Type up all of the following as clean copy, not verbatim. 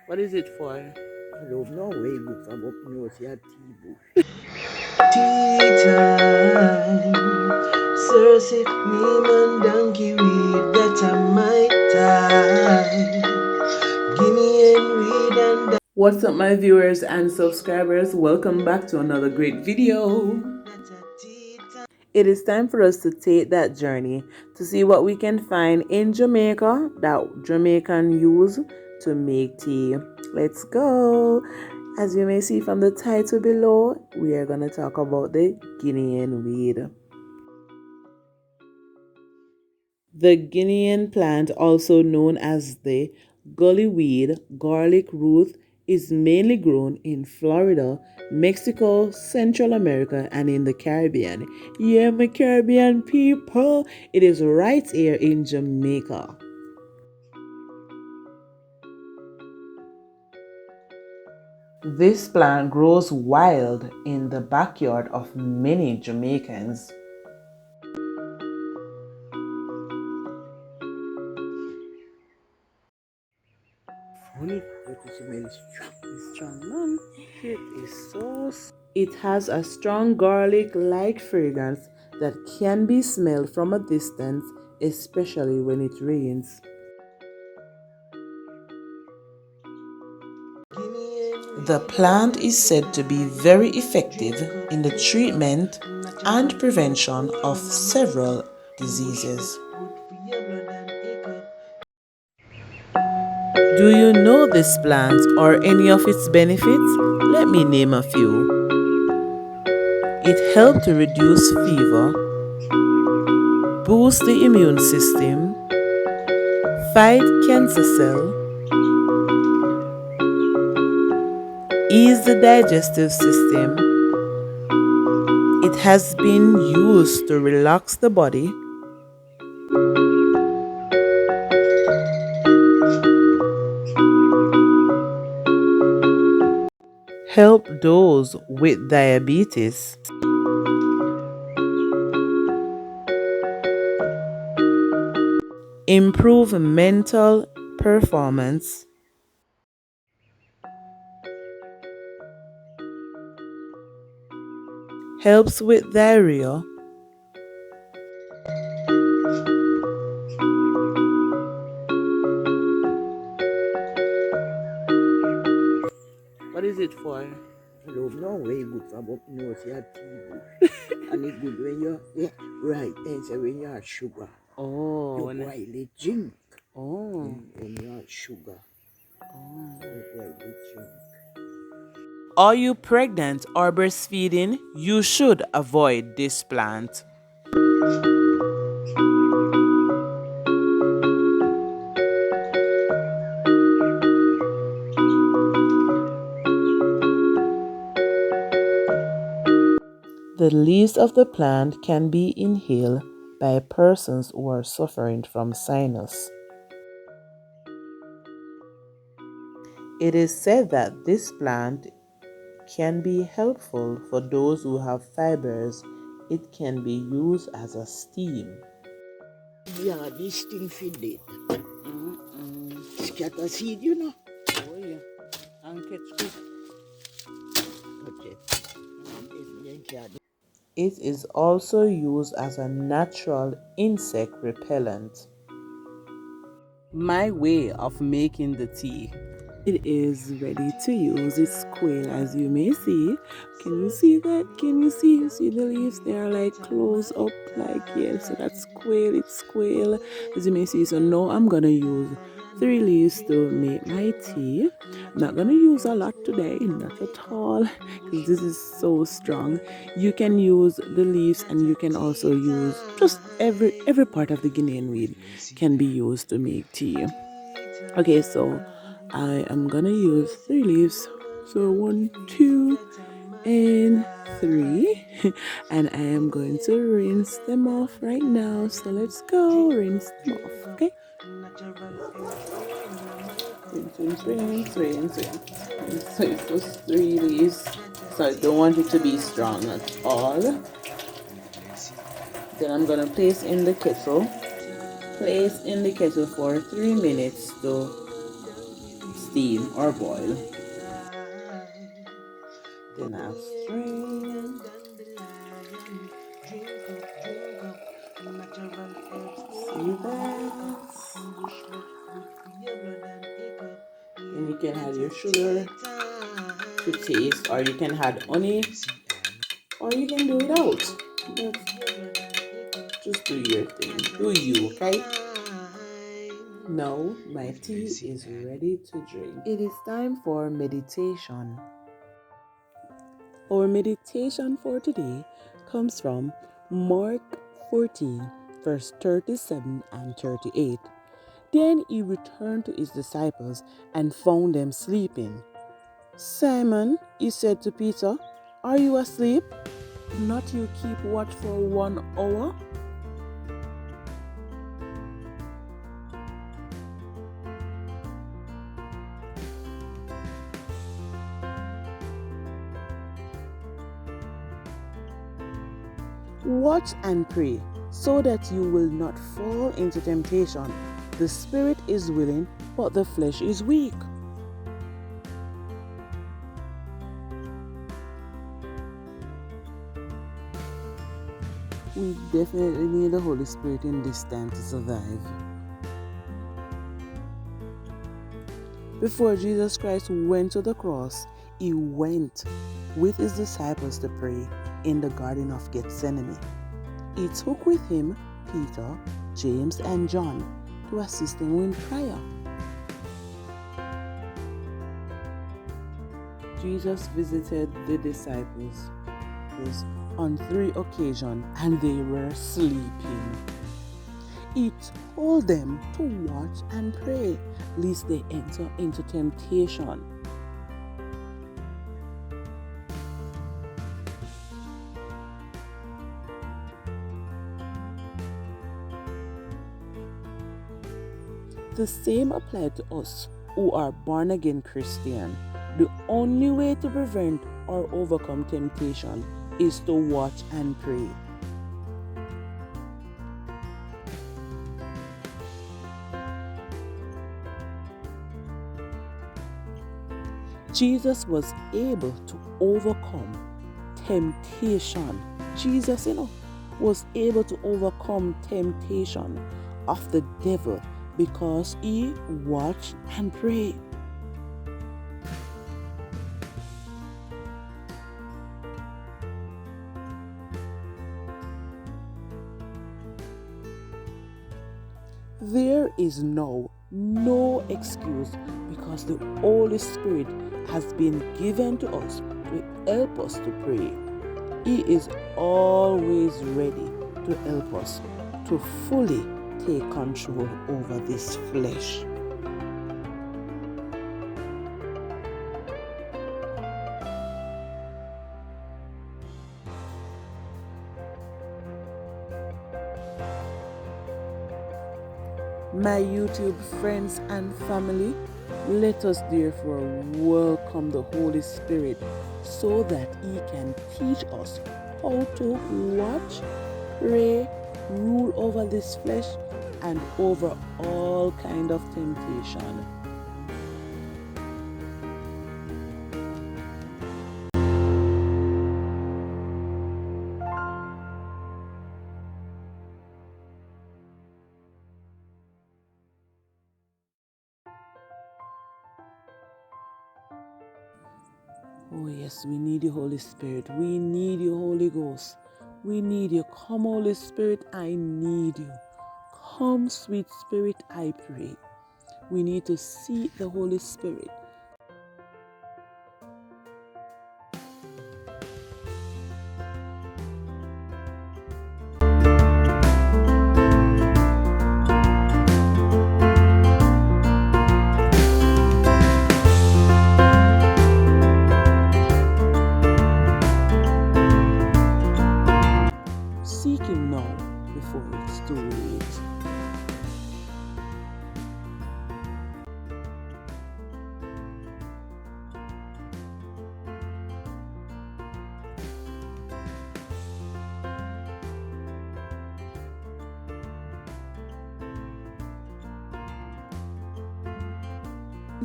What is it for? I don't know where you look from up north, your tea bush. Tea time. Cersei, me man donkey weed, that's a my time. Guinea and weed and What's up, my viewers and subscribers? Welcome back to another great video. It is time for us to take that journey to see what we can find in Jamaica that Jamaican use to make tea. Let's go. As you may see from the title below, we are going to talk about the Guinean weed. The Guinean plant, also known as the gully weed, garlic root, is mainly grown in Florida, Mexico, Central America, and in the Caribbean. Yeah, my Caribbean people, it is right here in Jamaica. This plant grows wild in the backyard of many Jamaicans. funny, but it smells strong, man. It is so. It has a strong garlic-like fragrance that can be smelled from a distance, especially when it rains. The plant is said to be very effective in the treatment and prevention of several diseases. Do you know this plant or any of its benefits? Let me name a few. It helps to reduce fever, boost the immune system, fight cancer cell, ease the digestive system. It has been used to relax the body, help those with diabetes, improve mental performance, helps with diarrhea, what is it for? I don't know where you look from up north, your tea bush. And it's good when you're right, and so when you have sugar. Oh, You boil it, drink. oh. When you have sugar, you boil it, drink. Are you pregnant or breastfeeding? You should avoid this plant. The leaves of the plant can be inhaled by persons who are suffering from sinus. It is said that this plant can be helpful for those who have fibers. It can be used as a steam. Yeah, this thing feed it. Scatter seed, you know. Oh yeah, and catch fish. Okay. It is also used as a natural insect repellent. My way of making the tea. It is ready to use. It's quail, as you may see. Can you see that? Can you see? See the leaves? They are like close up, like yes. So that's quail. It's quail, as you may see. So now I'm gonna use 3 leaves to make my tea. I'm not gonna use a lot today, not at all, because this is so strong. You can use the leaves, and you can also use just every part of the Guinean weed can be used to make tea. Okay, so I am gonna use 3 leaves. So 1, 2, and 3. And I am going to rinse them off right now. So let's go rinse them off, okay? Rinse. So it's just 3 leaves. So I don't want it to be strong at all. Then I'm gonna place in the kettle. Place in the kettle for 3 minutes to steam or boil. Then I'll strain. See that? Then you can add your sugar to taste, or you can add honey, or you can do it out. Just do your thing. Do you, okay? Now my tea is ready to drink. It is time for meditation. Our meditation for today comes from Mark 14, verse 37 and 38. Then he returned to his disciples and found them sleeping. Simon, he said to Peter, are you asleep? Not you keep watch for 1 hour? Watch and pray, so that you will not fall into temptation. The spirit is willing, but the flesh is weak. We definitely need the Holy Spirit in this time to survive. Before Jesus Christ went to the cross, he went with his disciples to pray in the Garden of Gethsemane. He took with him Peter, James, and John to assist him in prayer. Jesus visited the disciples on 3 occasions, and they were sleeping. He told them to watch and pray, lest they enter into temptation. The same applies to us who are born again Christian. The only way to prevent or overcome temptation is to watch and pray. Jesus was able to overcome temptation. Jesus, was able to overcome temptation of the devil because he watched and prayed. There is no excuse, because the Holy Spirit has been given to us to help us to pray. He is always ready to help us to fully take control over this flesh. My YouTube friends and family, let us therefore welcome the Holy Spirit so that He can teach us how to watch, pray, rule over this flesh and over all kind of temptation. Oh yes, we need the Holy Spirit. We need you, Holy Ghost. We need you. Come, Holy Spirit, I need you. Come, sweet Spirit, I pray. We need to seek the Holy Spirit. Seek Him now before it's too late.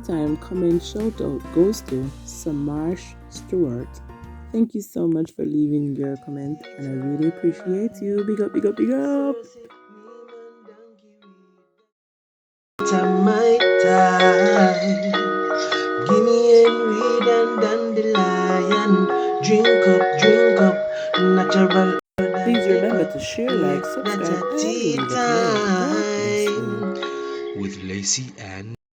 Time comment shout out goes to Samarsh Stewart. Thank you so much for leaving your comment, and I really appreciate you. Big up, big up, big up. My time, Guinea and weed and dandelion. Drink up, natural. Please remember to share, like, subscribe, and leave a comment. God bless you. With Lacey and